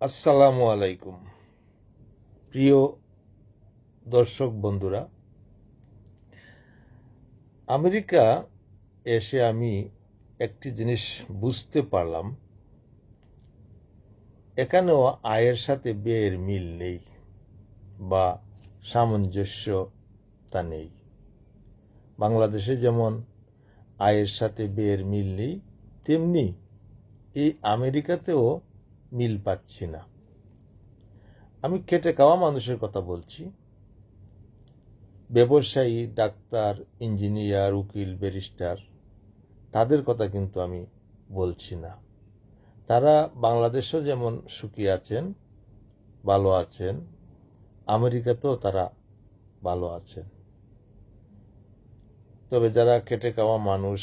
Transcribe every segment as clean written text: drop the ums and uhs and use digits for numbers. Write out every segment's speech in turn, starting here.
আসসালামু আলাইকুম প্রিয় দর্শক বন্ধুরা, আমেরিকা এসে আমি একটি জিনিস বুঝতে পারলাম, এখানেও আয়ের সাথে ব্যয়ের মিল নেই বা সামঞ্জস্যতা নেই। বাংলাদেশে যেমন আয়ের সাথে ব্যয়ের মিল নেই, তেমনি এই আমেরিকাতেও মিল পাচ্ছি না। আমি খেটে খাওয়া মানুষের কথা বলছি। ব্যবসায়ী, ডাক্তার, ইঞ্জিনিয়ার, উকিল, ব্যারিস্টার, তাদের কথা কিন্তু আমি বলছি না। তারা বাংলাদেশেও যেমন সুখী আছেন, ভালো আছেন, আমেরিকাতেও তারা ভালো আছেন। তবে যারা খেটে খাওয়া মানুষ,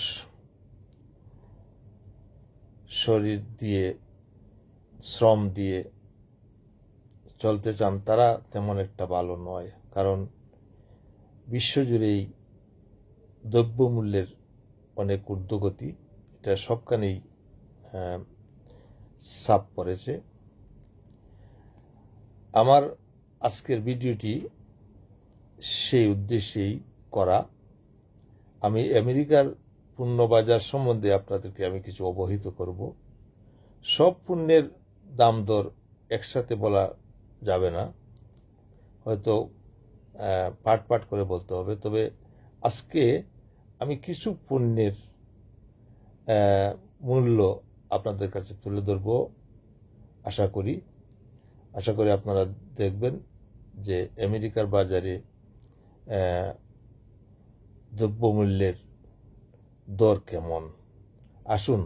শরীর দিয়ে, শ্রম দিয়ে চলতে চান, তারা তেমন একটা ভালো নয়। কারণ বিশ্বজুড়েই দ্রব্যমূল্যের অনেক ঊর্ধ্বগতি, এটা সবখানেই ছাপ পড়েছে। আমার আজকের ভিডিওটি সেই উদ্দেশ্যেই করা। আমি আমেরিকার পণ্যবাজার সম্বন্ধে আপনাদেরকে আমি কিছু অবহিত করব। সব পণ্যের দাম দর একসাথে বলা যাবে না, হয়তো পাট পাট করে বলতে হবে। তবে আজকে আমি কিছু পণ্যের মূল্য আপনাদের কাছে তুলে ধরব। আশা করি আপনারা দেখবেন যে আমেরিকার বাজারে দ্রব্যমূল্যের দর কেমন। আসুন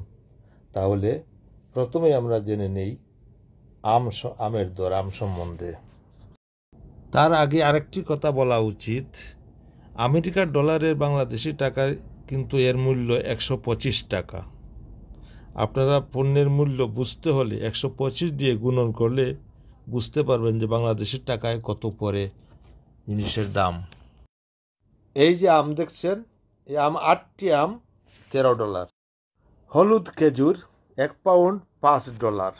তাহলে প্রথমে আমরা জেনে নেই আমের দর, আম সম্বন্ধে। তার আগে আরেকটি কথা বলা উচিত, আমেরিকার ডলারের বাংলাদেশি টাকায় কিন্তু এর মূল্য 125 টাকা। আপনারা পণ্যের মূল্য বুঝতে হলে 125 দিয়ে গুণন করলে বুঝতে পারবেন যে বাংলাদেশের টাকায় কত পড়ে জিনিসের দাম। এই যে আম দেখছেন, এই আম 8টি আম $13। হলুদ খেজুর 1 পাউন্ড $5।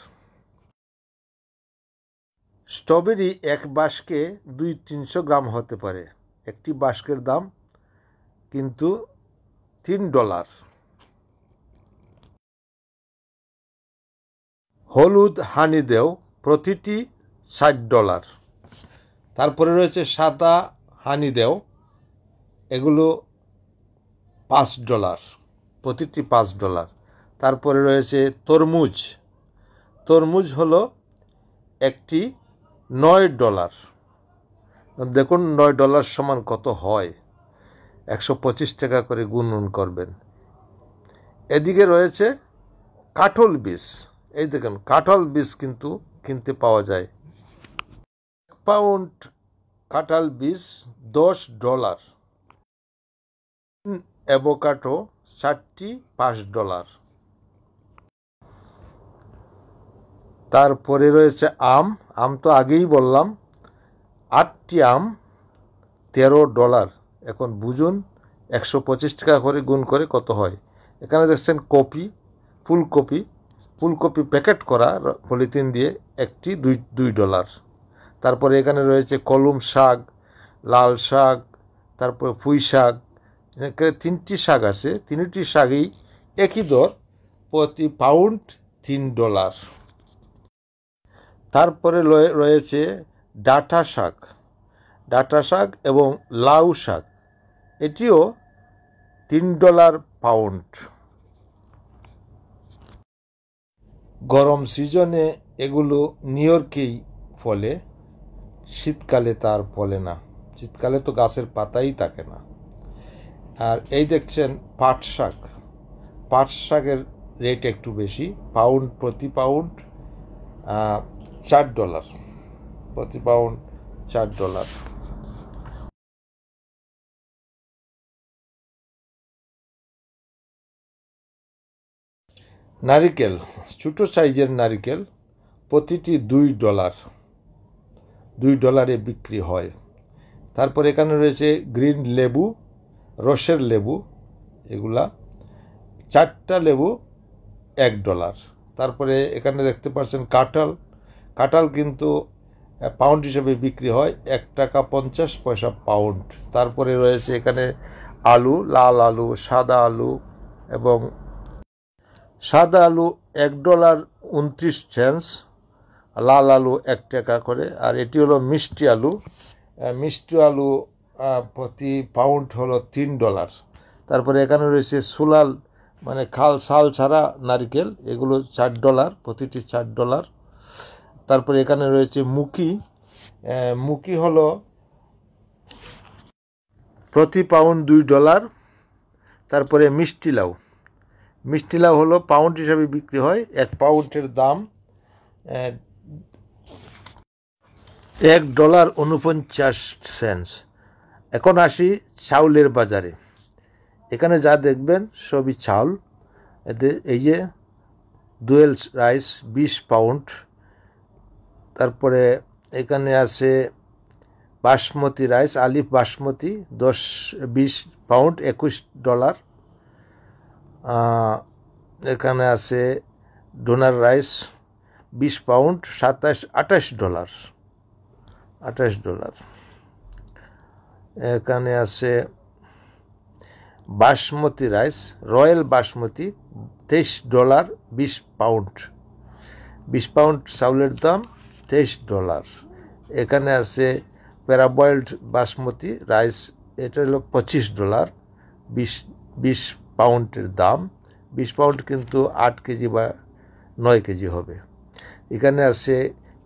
স্ট্রবেরি এক বাস্কে 200-300 গ্রাম হতে পারে। একটি বাস্কের দাম কিন্তু $3। হলুদ হানিদেও প্রতিটি $60। তারপরে রয়েছে সাদা হানিদেও, এগুলো $5, প্রতিটি $5। তারপরে রয়েছে তরমুজ হলো একটি $9। দেখুন $9 সমান কত হয়, 125 টাকা করে গুণন করবেন। এদিকে রয়েছে কাঁঠাল বীজ। এই দেখুন কাঁঠাল বীজ কিন্তু কিনতে পাওয়া যায়। 1 পাউন্ড কাঁঠাল বীজ $10। অ্যাভোকাডো 4টি $5। তারপরে রয়েছে আম তো আগেই বললাম, 8টি আম $13। এখন বুঝুন 125 টাকা করে গুণ করে কত হয়। এখানে দেখছেন ফুলকপি প্যাকেট করা পলিথিন দিয়ে একটি $2। তারপরে এখানে রয়েছে কলম শাক, লাল শাক, তারপরে পুঁই শাক। এখানে 3টি শাক আছে, 3টি শাকই একই দর, প্রতি পাউন্ড $3। তারপরে রয়েছে ডাঁটা শাক এবং লাউ শাক, এটিও $3 পাউন্ড। গরম সিজনে এগুলো নিউ ইয়র্কেই ফলে, শীতকালে তার ফলে না। শীতকালে তো গাছের পাতাই থাকে না। আর এই দেখছেন পাট শাকের রেট একটু বেশি, প্রতি পাউন্ড $4, প্রতি পাউন্ড $4। নারিকেল, ছোটো সাইজের নারিকেল প্রতিটি $2 বিক্রি হয়। তারপর এখানে রয়েছে গ্রিন লেবু, রসের লেবু, এগুলা 4টা লেবু $1। তারপরে এখানে দেখতে পাচ্ছেন কাঁঠাল কিন্তু পাউন্ড হিসেবে বিক্রি হয়, 1 টাকা 50 পয়সা পাউন্ড। তারপরে রয়েছে এখানে আলু, লাল আলু, সাদা আলু, এবং সাদা আলু $1.29, লাল আলু 1 টাকা করে। আর এটি হলো মিষ্টি আলু। মিষ্টি আলু প্রতি পাউন্ড হলো $3। তারপরে এখানে রয়েছে সুলাল, মানে ছাল ছাড়া নারকেল, এগুলো $4, প্রতিটি $4। তারপরে এখানে রয়েছে মুকি। মুকি হলো প্রতি পাউন্ড $2। তারপরে মিষ্টি লাউ। মিষ্টি লাউ হলো পাউন্ড হিসাবে বিক্রি হয়, 1 পাউন্ডের দাম $1.49। এখন আসি চাউলের বাজারে। এখানে যা দেখবেন সবই চাউল। এই যে দুয়েল রাইস 20 পাউন্ড। তারপরে এখানে আছে বাসমতি রাইস, আলিফ বাসমতি 20 পাউন্ড $21। এখানে আছে ডোনার রাইস 20 পাউন্ড $28। এখানে আছে basmati rice, royal basmati $23, 20 pound. 20 pound চাউলের দাম $23। এখানে আছে প্যারাবয়েলড বাসমতি রাইস, এটা হলো $25, 20 পাউন্ডের দাম। 20 পাউন্ড কিন্তু 8 কেজি বা 9 কেজি হবে। এখানে আছে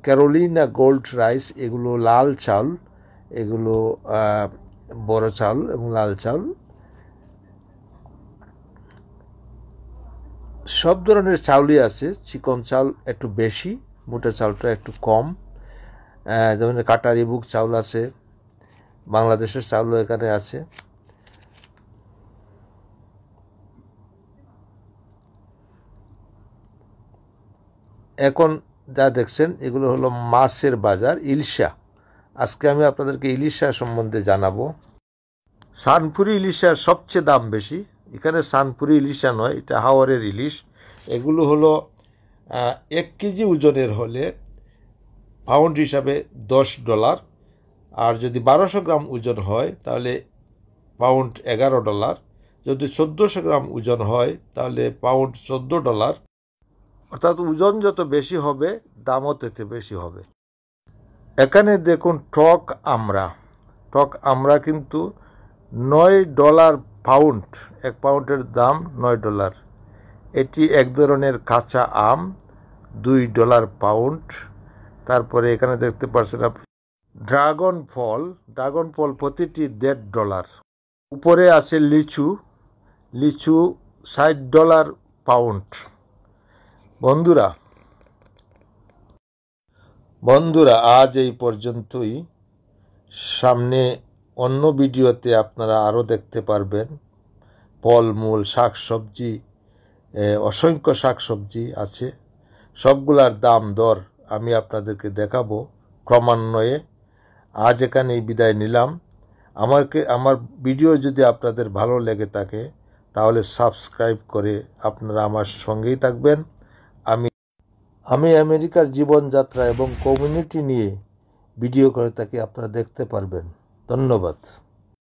ক্যারোলিনা গোল্ড রাইস, এগুলো লাল চাল, এগুলো বড় চাল এবং লাল চাল। সব ধরনের চাউলই আছে, চিকন চাল একটু বেশি, মোটা চালটা একটু কম। যেমন কাটারি বুক চাউল আছে, বাংলাদেশের চাউলও এখানে আছে। এখন যা দেখছেন এগুলো হলো মাছের বাজার, ইলিশা। আজকে আমি আপনাদেরকে ইলিশা সম্বন্ধে জানাবো। সানপুরি ইলিশার সবচেয়ে দাম বেশি। এখানে সানপুরি ইলিশা নয়, এটা হাওরের ইলিশ। এগুলো হলো 1 কেজি ওজনের হলে পাউন্ড হিসাবে $10, আর যদি 1200 গ্রাম ওজন হয় তাহলে পাউন্ড $11, যদি 1400 গ্রাম ওজন হয় তাহলে পাউন্ড $14। অর্থাৎ ওজন যত বেশি হবে দামও তত বেশি হবে। এখানে দেখুন টক আমরা কিন্তু $9 পাউন্ড, 1 পাউন্ডের দাম $9। এটি এক ধরনের কাঁচা আম, $2 পাউন্ড। তারপরে এখানে দেখতে পাচ্ছেন ড্রাগন ফল প্রতিটি $1.5। উপরে আছে লিচু $60 পাউন্ড। বন্ধুরা আজ এই পর্যন্তই। সামনে অন্য ভিডিওতে আপনারা আরও দেখতে পারবেন ফলমূল, শাকসবজি, অসংখ্য শাকসবজি আছে। সবগুলার দাম দর আমি আপনাদেরকে দেখাবো ক্রমান্বয়ে। আজ এখানেই বিদায় নিলাম। আমার ভিডিও যদি আপনাদের ভালো লেগে থাকে তাহলে সাবস্ক্রাইব করে আপনারা আমার সঙ্গেই থাকবেন। আমি আমেরিকার জীবনযাত্রা এবং কমিউনিটি নিয়ে ভিডিও করে থাকি, আপনারা দেখতে পারবেন। ধন্যবাদ।